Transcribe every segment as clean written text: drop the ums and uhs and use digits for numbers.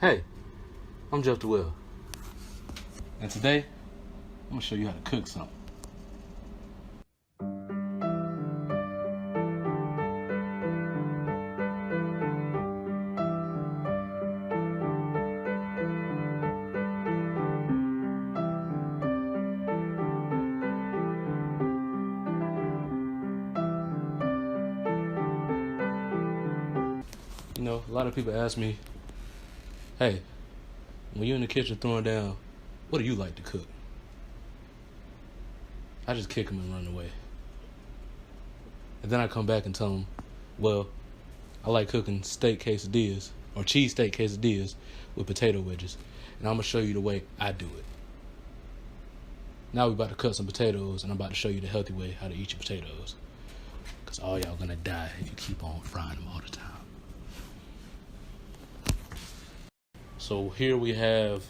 Hey, I'm Jeff DeWill, and today I'm gonna show you how to cook something. You know, a lot of people ask me, hey, when you're in the kitchen throwing down, what do you like to cook? I just kick them and run away. And then I come back and tell them, well, I like cooking steak quesadillas or cheesesteak quesadillas with potato wedges. And I'm going to show you the way I do it. Now we're about to cut some potatoes, and I'm about to show you the healthy way how to eat your potatoes. Because all y'all going to die if you keep on frying them all the time. So here we have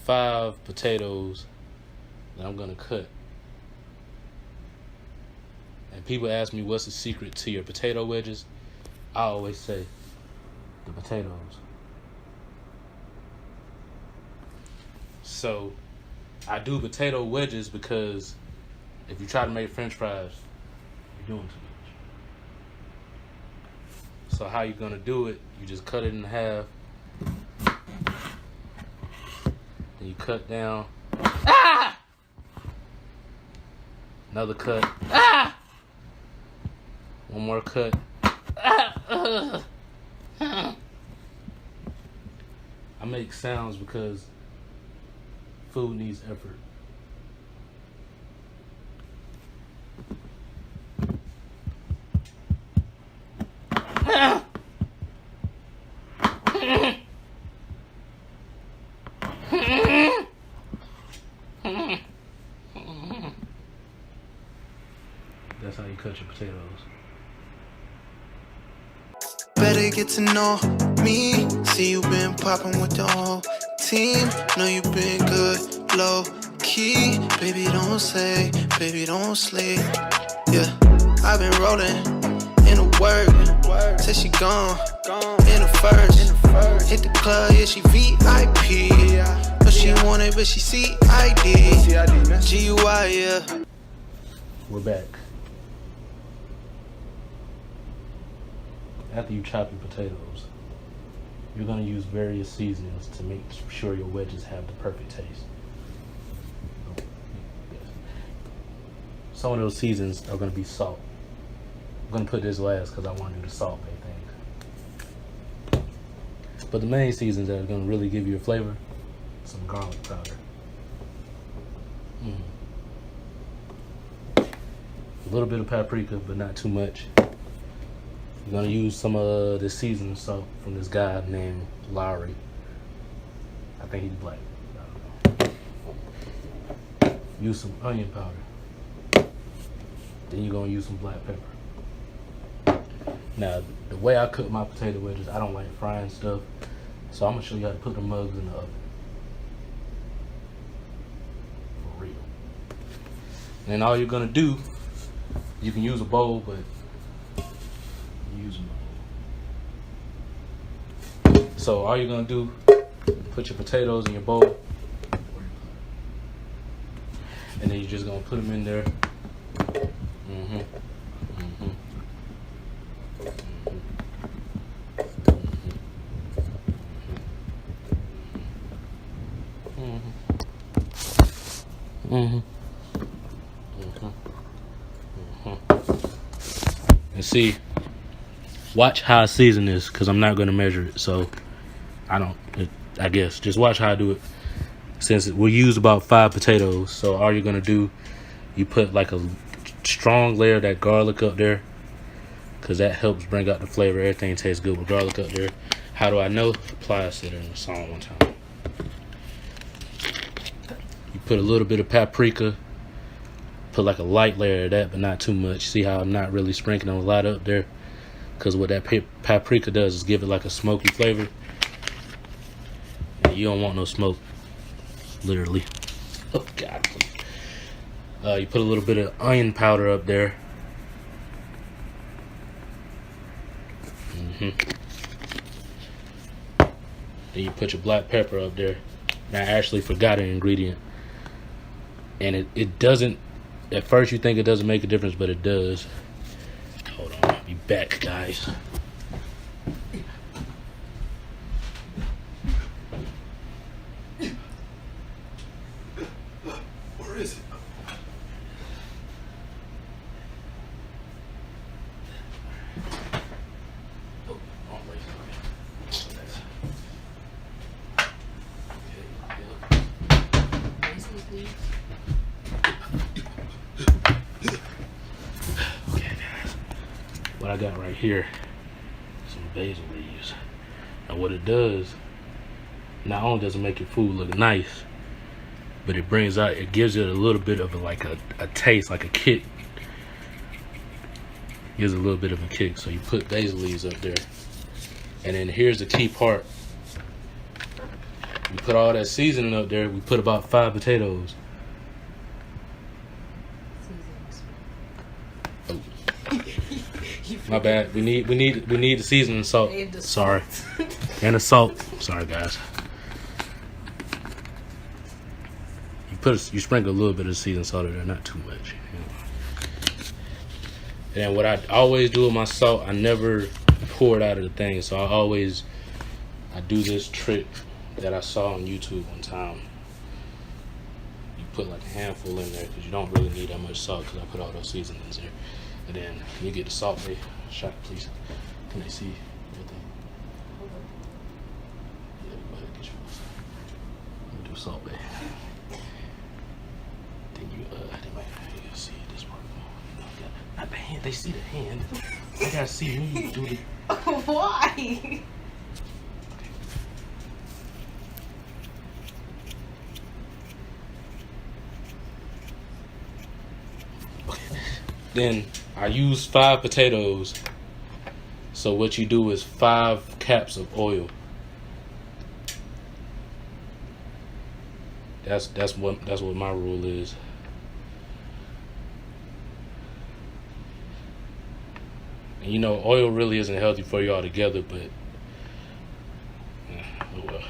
5 potatoes that I'm gonna cut. And people ask me what's the secret to your potato wedges. I always say the potatoes. So I do potato wedges because if you try to make French fries, you're doing too much. So how you gonna do it, you just cut it in half. And you cut down. Ah! Another cut. Ah! One more cut. Ah! I make sounds because food needs effort. Ah! That's how you cut your potatoes. Better get to know me. See you been popping with the whole team. Know you been good, low key. Baby, don't say, baby, don't sleep. Yeah, I've been rolling in the work. Till she gone in the first. Hit the club, yeah, she VIP. Know she want it, but she CID. GUI, yeah. We're back. After you chop your potatoes, you're going to use various seasonings to make sure your wedges have the perfect taste. Some of those seasonings are going to be salt. I'm going to put this last because I want to do the salt bay thing. But the main seasonings that are going to really give you a flavor, some garlic powder. A little bit of paprika, but not too much. You're gonna use some of this seasoning salt from this guy named Lowry. I think he's black. I don't know. Use some onion powder. Then you're gonna use some black pepper. Now, the way I cook my potato wedges, I don't like frying stuff, so I'm gonna show you how to put the mugs in the oven. For real. And then all you're gonna do, you can use a bowl, but use a bowl. So all you're gonna do, put your potatoes in your bowl, and then you're just gonna put them in there. And see, watch how I season this, because I'm not going to measure it, so I guess just watch how I do it. Since we use about 5 potatoes, so all you're going to do, you put like a strong layer of that garlic up there, because that helps bring out the flavor. Everything tastes good with garlic up there. How do I know? Apply, I said it in the song one time. You put a little bit of paprika, put like a light layer of that, but not too much. See how I'm not really sprinkling a lot up there? Because what that paprika does is give it like a smoky flavor. And you don't want no smoke, literally. Oh, God, please. You put a little bit of onion powder up there. Then you put your black pepper up there. And I actually forgot an ingredient. And it doesn't, at first you think it doesn't make a difference, but it does. Hold on, I'll be back, guys. Where is it? What I got right here, some basil leaves. Now what it does, not only does it make your food look nice, but it brings out, it gives it a little bit of a taste, like a kick. Gives it a little bit of a kick. So you put basil leaves up there. And then here's the key part. We put all that seasoning up there, we put about 5 potatoes. Oh. My bad. We need the seasoning and salt. Sorry. And the salt. Sorry guys. You sprinkle a little bit of seasoned salt in there, not too much. And then what I always do with my salt, I never pour it out of the thing. So I do this trick that I saw on YouTube one time. You put like a handful in there because you don't really need that much salt because I put all those seasonings there. And then can you get the salt bay shot, please? Can they see everything? Yeah, go ahead, get yours. Let me do salt bay. Then you see this part. Not the hand. They see the hand. I gotta see me do the. Why? Then I use 5 potatoes. So what you do is 5 caps of oil. That's what my rule is. And you know, oil really isn't healthy for you altogether, but oh well.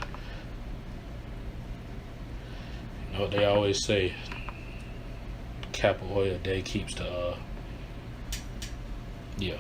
You know what they always say, cap of oil a day keeps the yeah.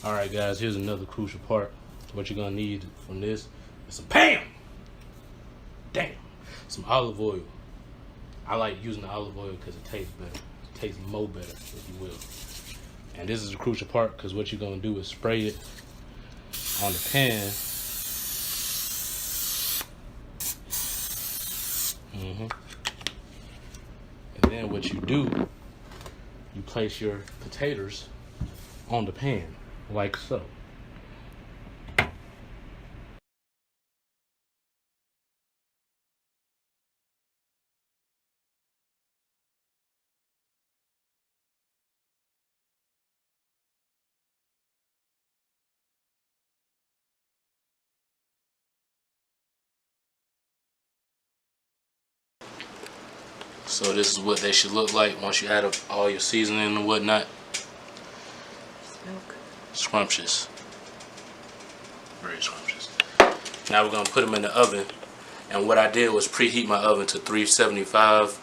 Alright guys, here's another crucial part. What you're gonna need from this is some some olive oil. I like using the olive oil because it tastes better. It tastes more better, if you will. And this is the crucial part because what you're gonna do is spray it on the pan. And then what you do, you place your potatoes on the pan, like so. So this is what they should look like once you add up all your seasoning and whatnot. Scrumptious. Very scrumptious. Now we're gonna put them in the oven. And what I did was preheat my oven to 375.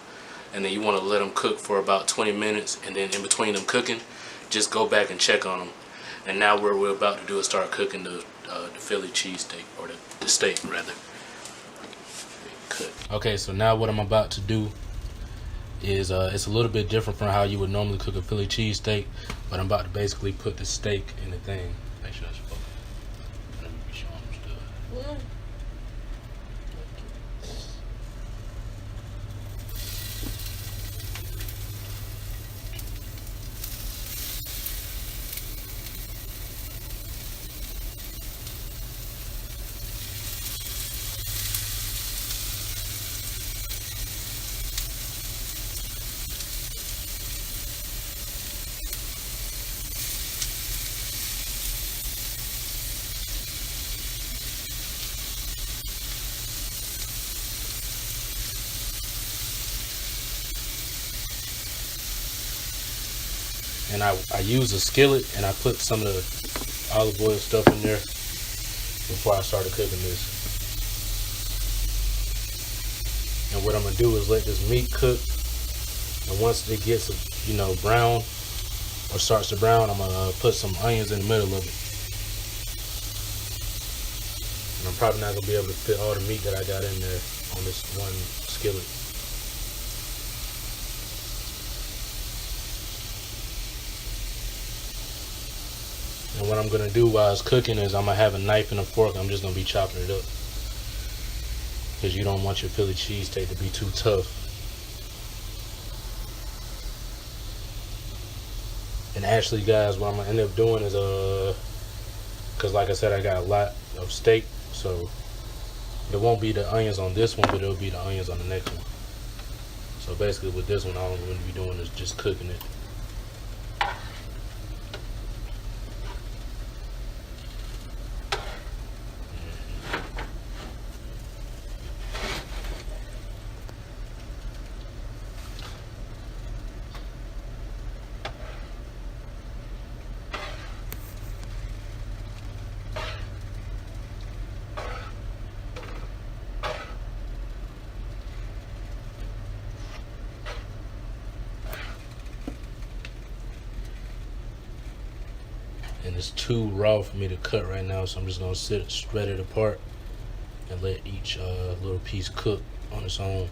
And then you wanna let them cook for about 20 minutes. And then in between them cooking, just go back and check on them. And now what we're about to do is start cooking the Philly cheesesteak, or the steak rather. Cut. Okay, so now what I'm about to do is it's a little bit different from how you would normally cook a Philly cheesesteak, but I'm about to basically put the steak in the thing. Make sure it's focused. Let me be showing them stuff. And I use a skillet and I put some of the olive oil stuff in there before I started cooking this. And what I'm gonna do is let this meat cook, and once it gets, you know, brown or starts to brown, I'm gonna put some onions in the middle of it. And I'm probably not gonna be able to fit all the meat that I got in there on this one skillet. And what I'm gonna do while it's cooking is I'm gonna have a knife and a fork. I'm just gonna be chopping it up, because you don't want your Philly cheesesteak to be too tough. And actually, guys, what I'm gonna end up doing is because like I said, I got a lot of steak, so it won't be the onions on this one, but it'll be the onions on the next one. So basically, with this one, all I'm gonna be doing is just cooking it. And it's too raw for me to cut right now, so I'm just gonna spread it apart and let each little piece cook on its own.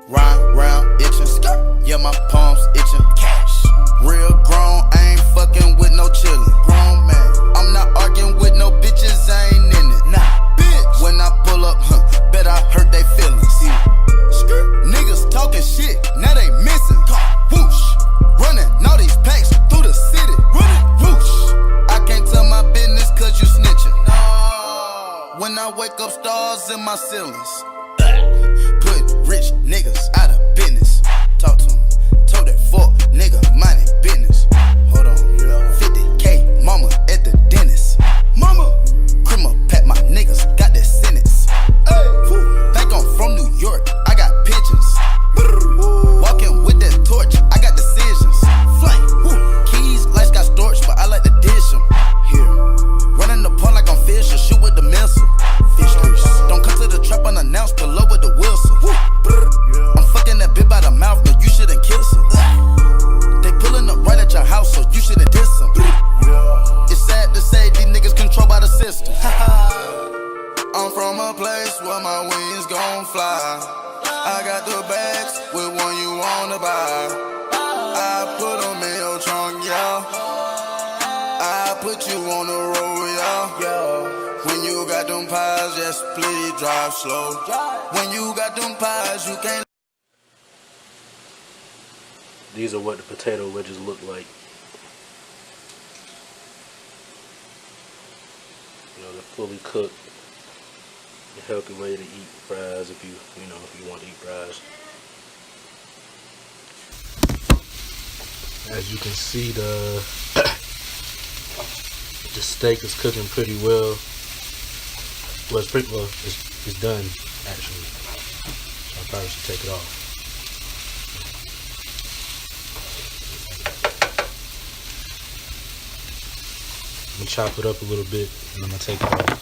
Ride round itching, yeah, my palms itching. Cash, real grown, I ain't fucking with no chillin'. Grown man, I'm not arguing with no bitches, I ain't in it. Nah, bitch, when I pull up, bet I hurt they feelings. Niggas talking shit, now they missing. Whoosh, running all these packs through the city. Whoosh, I can't tell my business cause you snitching. No. When I wake up, stars in my ceilings. Rich niggas out of business. Talk to him. Told that fuck nigga mind his business. Hold on. 50K mama at the dentist. Mama. Criminal pat my niggas got that sentence. Hey. Think I'm from New York. I got pigeons. Walking with that torch. I got decisions. Flame. Keys lights got storage, but I like to dish them. Here. Running the pond like I'm fish or shoot with the missile. Fish grease. Don't come to the trap unannounced below with the whistle. I'm fucking that bitch by the mouth, no, you shouldn't kiss her. They pulling up right at your house, so you shouldn't diss them. It's sad to say these niggas controlled by the system. I'm from a place where my wings gon' fly. I got the bags with one you wanna buy. I put them in your trunk, yeah. I put you on the road, yeah. When you got them pies, just please drive slow. When you got them pies, you can't. These are what the potato wedges look like. You know, they're fully cooked. A healthy way to eat fries if you want to eat fries. As you can see, the steak is cooking pretty well. Well, it's done actually. So I probably should take it off. I'm gonna chop it up a little bit and I'm gonna take it off.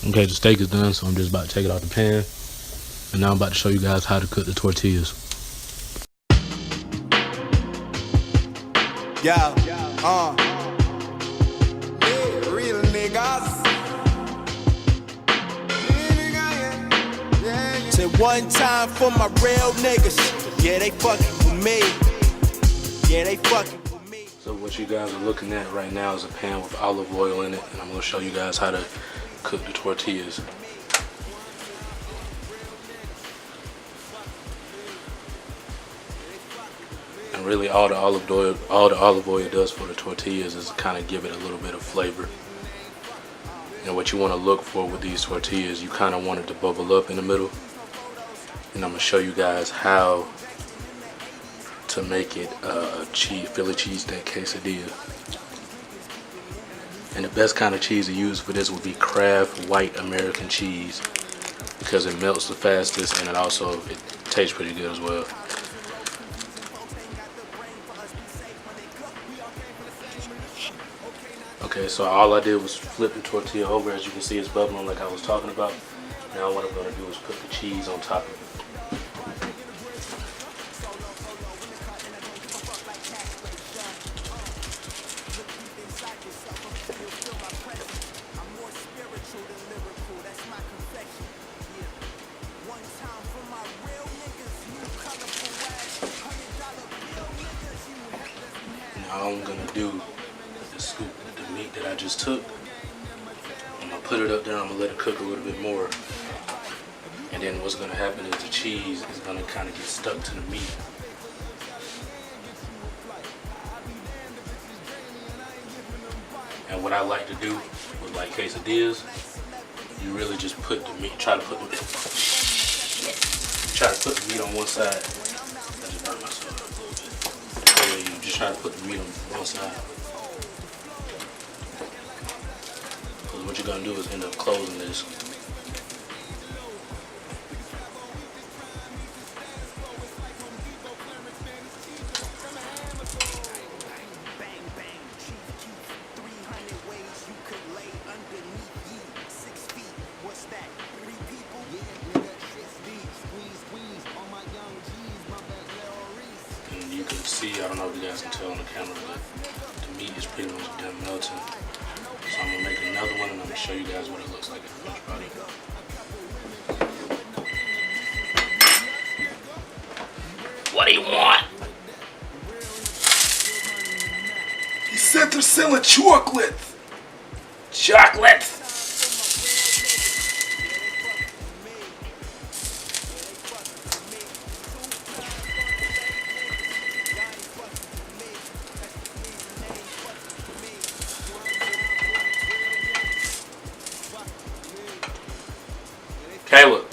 Okay, the steak is done, so I'm just about to take it out the pan. And now I'm about to show you guys how to cook the tortillas. Yeah, real nigga. One time for my real niggas. Yeah, they fucking with me. Yeah, they fucking with me. So what you guys are looking at right now is a pan with olive oil in it, and I'm gonna show you guys how to cook the tortillas. And really all the olive oil does for the tortillas is kind of give it a little bit of flavor. And what you want to look for with these tortillas, you kind of want it to bubble up in the middle. And I'm going to show you guys how to make it a Philly cheesesteak quesadilla. And the best kind of cheese to use for this would be Kraft white American cheese, because it melts the fastest and it tastes pretty good as well. Okay, so all I did was flip the tortilla over. As you can see, it's bubbling like I was talking about. Now what I'm going to do is put the cheese on top of it. Now all I'm going to do is scoop the meat that I just took. I'm going to put it up there. I'm going to let it cook a little bit more. And then what's going to happen is the cheese is going to kind of get stuck to the meat. And what I like to do with like quesadillas, you really just put the meat, try to put the meat on one side. I just burnt myself. So you just try to put the meat on one side. Because what you're going to do is end up closing this. And you can see, I don't know if you guys can tell on the camera, but the meat is pretty much done melting. So I'm going to make another one and I'm going to show you guys what it looks like in the finished product. What do you want? He said they're selling chocolate. Chocolate! Caleb.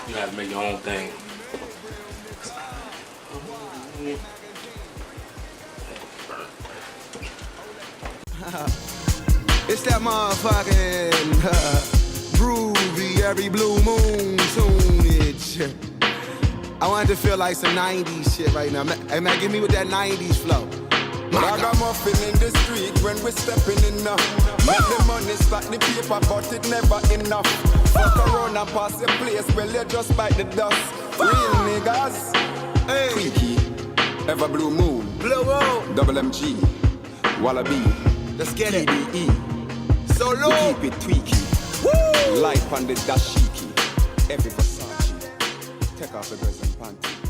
You have to make your own thing. It's that motherfucking groovy every blue moon tunage. I wanted to feel like some 90s shit right now. Hey man, give me with that 90s flow. Ragamuffin in the street when we stepping enough. Make the money stack the paper, but it never enough. Fuck around and pass the place, well you just bite the dust. Real niggas, hey. Tweaky, ever blue moon, Blue moon, double MG, Wallaby, let's get it. TDE, So we low, keep it tweaky. Woo! Life on the dashiki, every Versace. Take off the dress and panty.